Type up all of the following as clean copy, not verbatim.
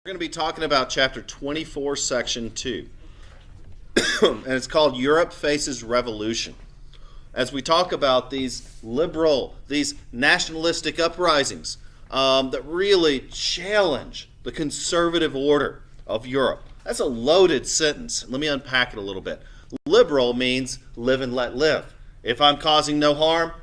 We're going to be talking about chapter 24, section 2. And it's called Europe Faces Revolution. As we talk about these these nationalistic uprisings that really challenge the conservative order of Europe. That's a loaded sentence. Let me unpack it a little bit. Liberal means live and let live. If I'm causing no harm,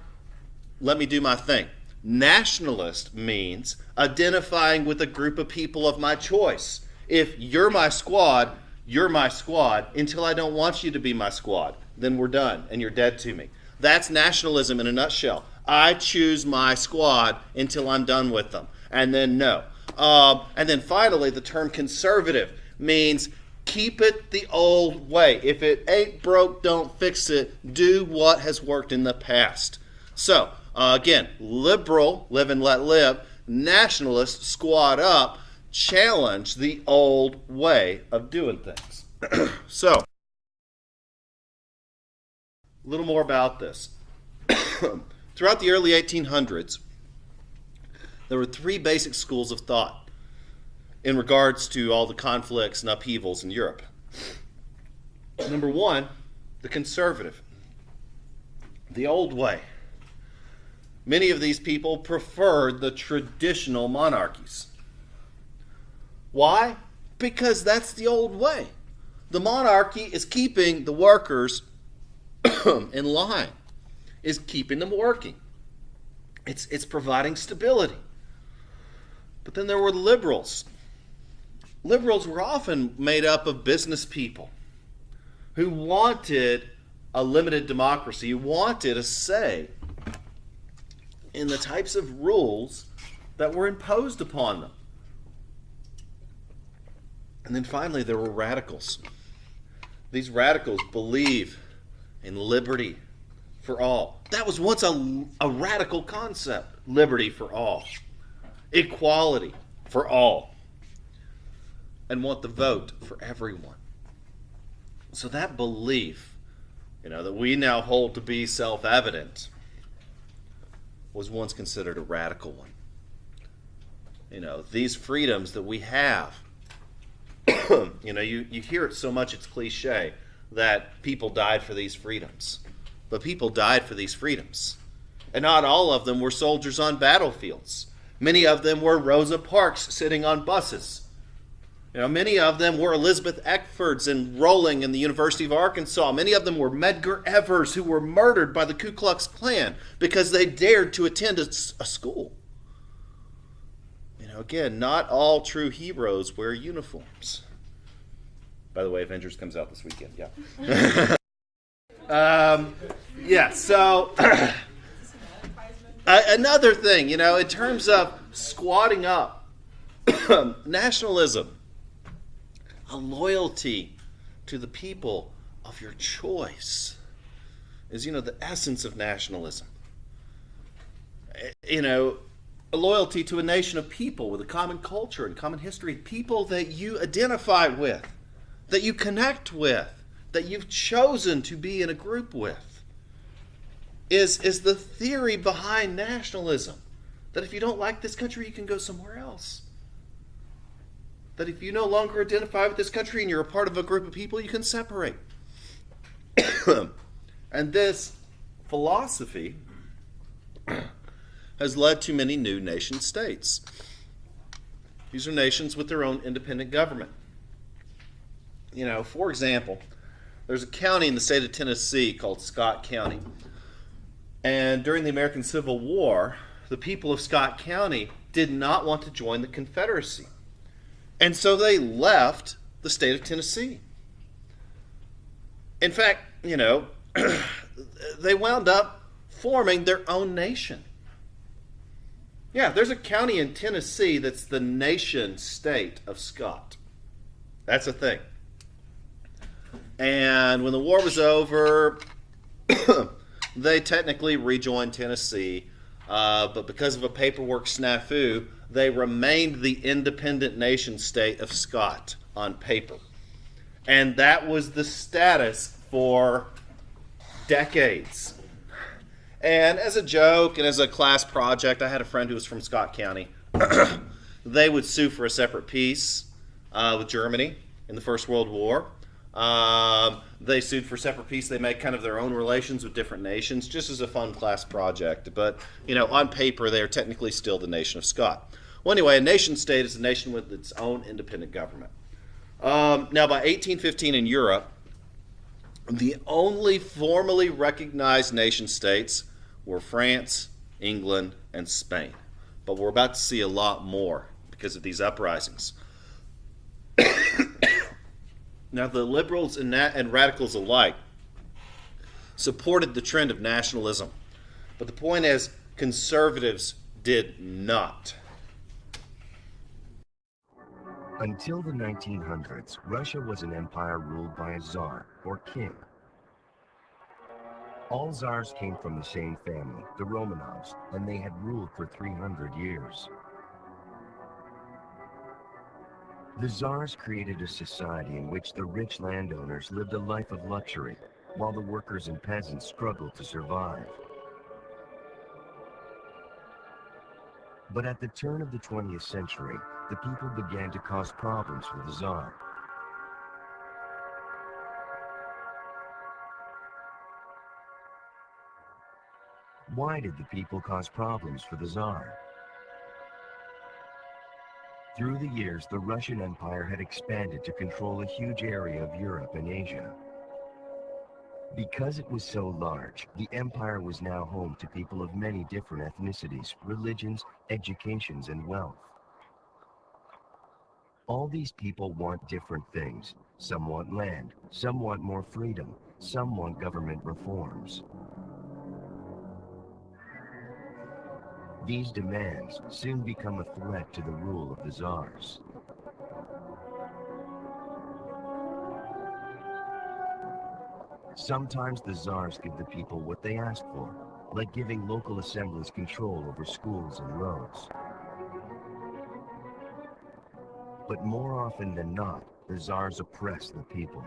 let me do my thing. Nationalist means identifying with a group of people of my choice. If you're my squad until I don't want you to be my squad. Then we're done and you're dead to me. That's nationalism in a nutshell. I choose my squad until I'm done with them. And then no. And then finally, the term conservative means keep it the old way. If it ain't broke, don't fix it. Do what has worked in the past. So, again, liberal, live and let live. Nationalist, squad up, challenge the old way of doing things. So, a little more about this. Throughout the early 1800s, there were three basic schools of thought in regards to all the conflicts and upheavals in Europe. Number one, the conservative, the old way. Many of these people preferred the traditional monarchies. Why? Because that's the old way. The monarchy is keeping the workers in line, is keeping them working. It's providing stability. But then there were liberals. Liberals were often made up of business people who wanted a limited democracy, who wanted a say in the types of rules that were imposed upon them. And then finally, there were radicals. These radicals believe in liberty for all. That was once a radical concept. Liberty for all. Equality for all. And want the vote for everyone. So that belief, that we now hold to be self-evident, was once considered a radical one. These freedoms that we have, you hear it so much it's cliche that people died for these freedoms. But people died for these freedoms. And not all of them were soldiers on battlefields. Many of them were Rosa Parks sitting on buses. Many of them were Elizabeth Eckfords enrolling in the University of Arkansas. Many of them were Medgar Evers, who were murdered by the Ku Klux Klan because they dared to attend a school. Again, not all true heroes wear uniforms. By the way, Avengers comes out this weekend, yeah. So another thing, in terms of squatting up, nationalism, a loyalty to the people of your choice is, the essence of nationalism. A loyalty to a nation of people with a common culture and common history, people that you identify with, that you connect with, that you've chosen to be in a group with, is the theory behind nationalism. That if you don't like this country, you can go somewhere else. That if you no longer identify with this country and you're a part of a group of people, you can separate. And this philosophy has led to many new nation states. These are nations with their own independent government. For example, there's a county in the state of Tennessee called Scott County. And during the American Civil War, the people of Scott County did not want to join the Confederacy. And so they left the state of Tennessee. In fact, they wound up forming their own nation. Yeah, there's a county in Tennessee that's the nation state of Scott. That's a thing. And when the war was over, they technically rejoined Tennessee, but because of a paperwork snafu, they remained the independent nation state of Scott on paper. And that was the status for decades. And as a joke and as a class project, I had a friend who was from Scott County. They would sue for a separate piece. with Germany in the First World War. They sued for separate peace. They make kind of their own relations with different nations, just as a fun class project. But, on paper, they are technically still the nation of Scott. Well, anyway, a nation state is a nation with its own independent government. Now, by 1815 in Europe, the only formally recognized nation states were France, England, and Spain. But we're about to see a lot more because of these uprisings. Now, the liberals and radicals alike supported the trend of nationalism. But the point is, conservatives did not. Until the 1900s, Russia was an empire ruled by a czar, or king. All czars came from the same family, the Romanovs, and they had ruled for 300 years. The czars created a society in which the rich landowners lived a life of luxury, while the workers and peasants struggled to survive. But at the turn of the 20th century, the people began to cause problems for the czar. Why did the people cause problems for the czar? Through the years, the Russian Empire had expanded to control a huge area of Europe and Asia. Because it was so large, the empire was now home to people of many different ethnicities, religions, educations, and wealth. All these people want different things. Some want land, some want more freedom, some want government reforms. These demands soon become a threat to the rule of the czars. Sometimes the czars give the people what they ask for, like giving local assemblies control over schools and roads. But more often than not, the czars oppress the people.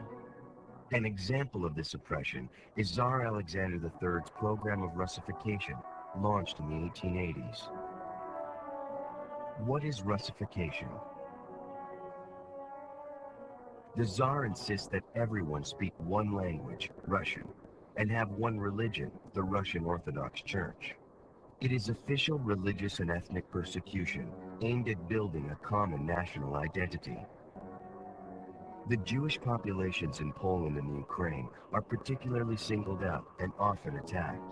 An example of this oppression is Tsar Alexander III's program of Russification, launched in the 1880s. What is Russification? The Tsar insists that everyone speak one language, Russian, and have one religion, the Russian Orthodox Church. It is official religious and ethnic persecution aimed at building a common national identity. The Jewish populations in Poland and the Ukraine are particularly singled out and often attacked.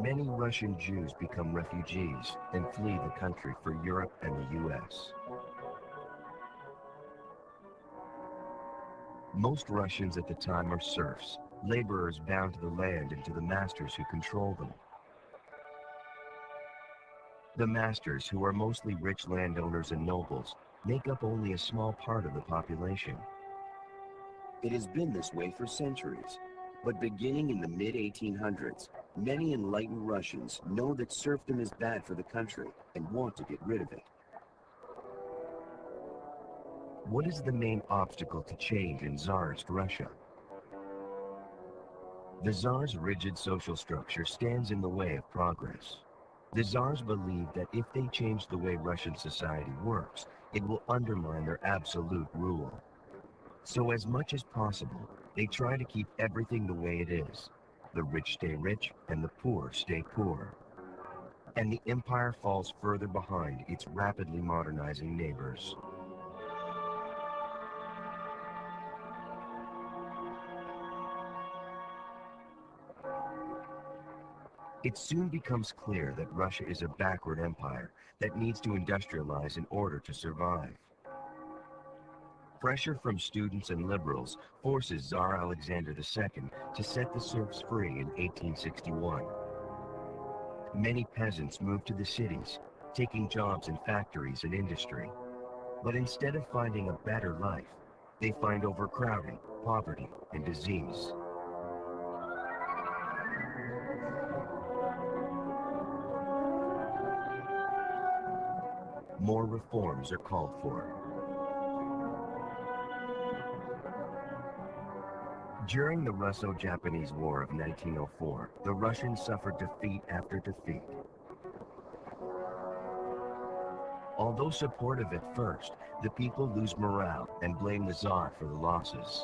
Many Russian Jews become refugees and flee the country for Europe and the US. Most Russians at the time are serfs, laborers bound to the land and to the masters who control them. The masters, who are mostly rich landowners and nobles, make up only a small part of the population. It has been this way for centuries, but beginning in the mid-1800s, many enlightened Russians know that serfdom is bad for the country and want to get rid of it. What is the main obstacle to change in Tsarist Russia? The Tsar's rigid social structure stands in the way of progress. The Tsars believe that if they change the way Russian society works, it will undermine their absolute rule. So as much as possible, they try to keep everything the way it is. The rich stay rich and the poor stay poor. And the empire falls further behind its rapidly modernizing neighbors. It soon becomes clear that Russia is a backward empire that needs to industrialize in order to survive. Pressure from students and liberals forces Tsar Alexander II to set the serfs free in 1861. Many peasants moved to the cities, taking jobs in factories and industry. But instead of finding a better life, they find overcrowding, poverty, and disease. More reforms are called for. During the Russo-Japanese War of 1904, the Russians suffered defeat after defeat. Although supportive at first, the people lose morale and blame the Tsar for the losses.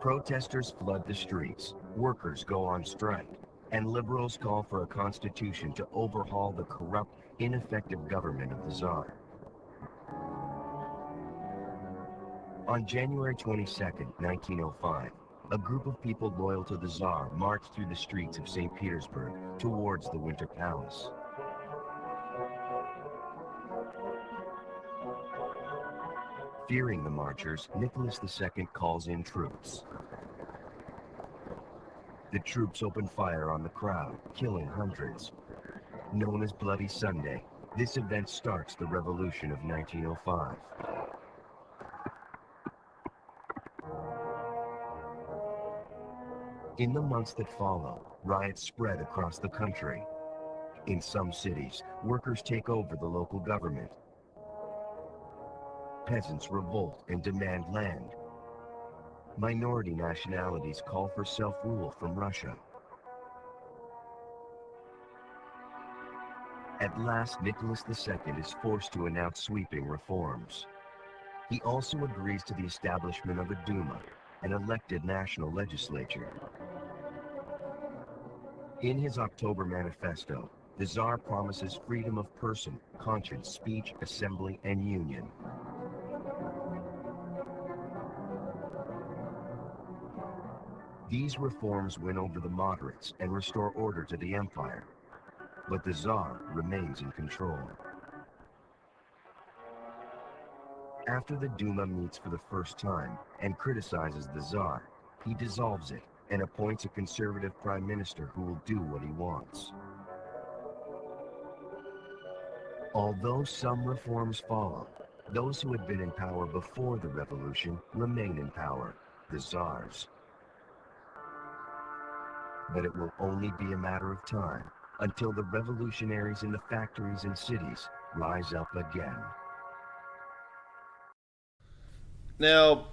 Protesters flood the streets, workers go on strike, and liberals call for a constitution to overhaul the corrupt, ineffective government of the Tsar. On January 22, 1905, a group of people loyal to the Tsar marched through the streets of St. Petersburg towards the Winter Palace. Fearing the marchers, Nicholas II calls in troops. The troops open fire on the crowd, killing hundreds. Known as Bloody Sunday, this event starts the revolution of 1905. In the months that follow, riots spread across the country. In some cities, workers take over the local government. Peasants revolt and demand land. Minority nationalities call for self-rule from Russia. At last, Nicholas II is forced to announce sweeping reforms. He also agrees to the establishment of a Duma, an elected national legislature. In his October manifesto, the Tsar promises freedom of person, conscience, speech, assembly, and union. These reforms win over the moderates and restore order to the empire, but the Tsar remains in control. After the Duma meets for the first time and criticizes the Tsar, he dissolves it and appoints a conservative prime minister who will do what he wants. Although some reforms follow, those who had been in power before the revolution remain in power, the Tsars. But it will only be a matter of time until the revolutionaries in the factories and cities rise up again. Now,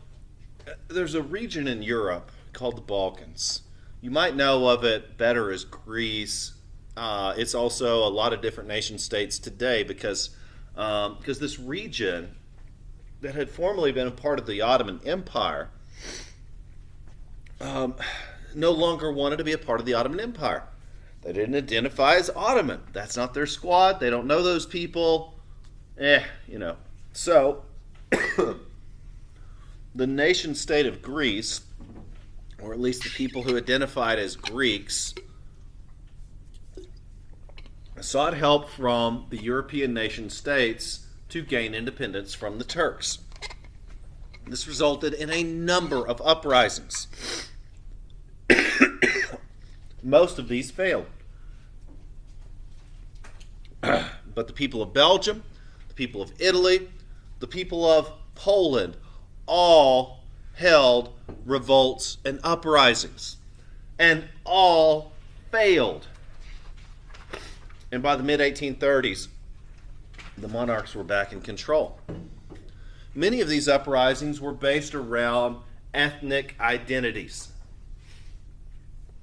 there's a region in Europe called the Balkans. You might know of it better as Greece. It's also a lot of different nation states today because this region that had formerly been a part of the Ottoman Empire no longer wanted to be a part of the Ottoman Empire. They didn't identify as Ottoman. That's not their squad. They don't know those people. So, the nation state of Greece, or at least the people who identified as Greeks, sought help from the European nation states to gain independence from the Turks. This resulted in a number of uprisings. Most of these failed. But the people of Belgium, the people of Italy, the people of Poland all held revolts and uprisings, and all failed. And by the mid-1830s, the monarchs were back in control. Many of these uprisings were based around ethnic identities.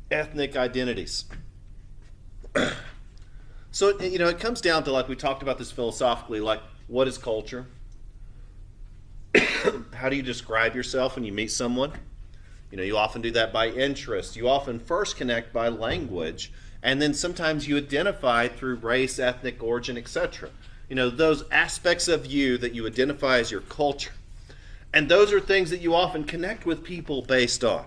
Ethnic identities. So, it comes down to, like we talked about this philosophically, like, what is culture? How do you describe yourself when you meet someone? You often do that by interest. You often first connect by language, and then sometimes you identify through race, ethnic origin, etc. Those aspects of you that you identify as your culture. And those are things that you often connect with people based on.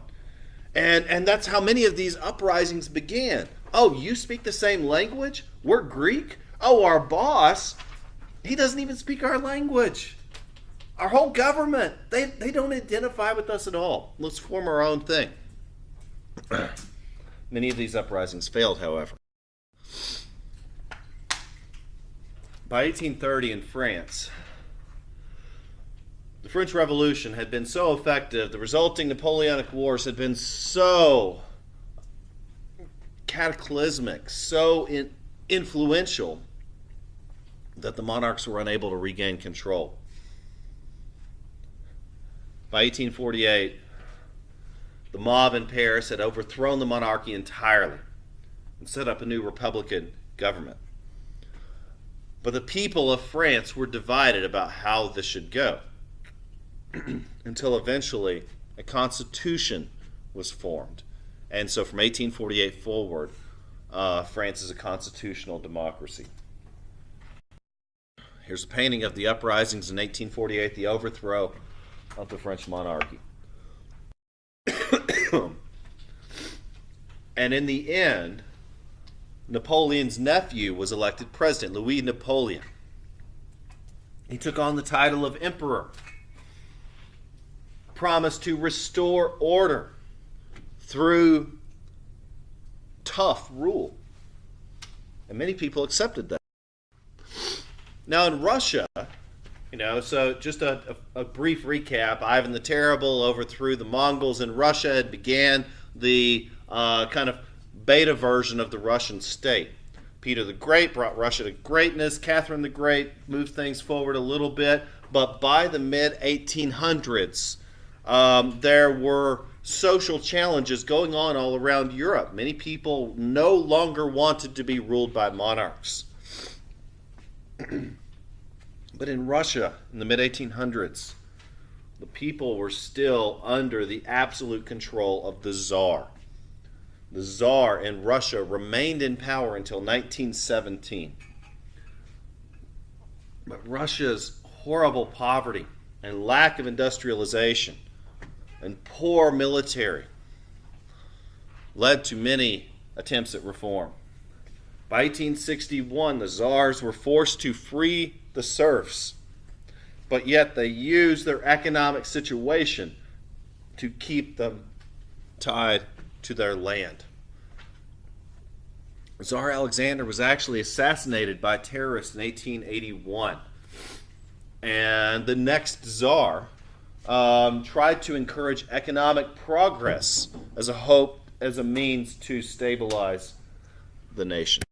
And that's how many of these uprisings began. Oh, you speak the same language? We're Greek? Oh, our boss, he doesn't even speak our language. Our whole government, they don't identify with us at all. Let's form our own thing. Many of these uprisings failed, however. By 1830 in France, the French Revolution had been so effective, the resulting Napoleonic Wars had been so cataclysmic, so influential, that the monarchs were unable to regain control. By 1848, the mob in Paris had overthrown the monarchy entirely. and set up a new republican government. But the people of France were divided about how this should go until eventually a constitution was formed. And so from 1848 forward, France is a constitutional democracy. Here's a painting of the uprisings in 1848, the overthrow of the French monarchy. And in the end, Napoleon's nephew was elected president, Louis Napoleon. He took on the title of emperor, promised to restore order through tough rule. And many people accepted that. Now in Russia, so just a brief recap. Ivan the Terrible overthrew the Mongols in Russia and began the kind of beta version of the Russian state. Peter the Great brought Russia to greatness. Catherine the Great moved things forward a little bit. But by the mid-1800s, there were social challenges going on all around Europe. Many people no longer wanted to be ruled by monarchs. But in Russia, in the mid-1800s, the people were still under the absolute control of the Tsar. The Tsar in Russia remained in power until 1917. But Russia's horrible poverty and lack of industrialization and poor military led to many attempts at reform. By 1861, the Tsars were forced to free the serfs, but yet they used their economic situation to keep them tied to their land. Tsar Alexander was actually assassinated by terrorists in 1881, and the next Tsar tried to encourage economic progress as a means to stabilize the nation.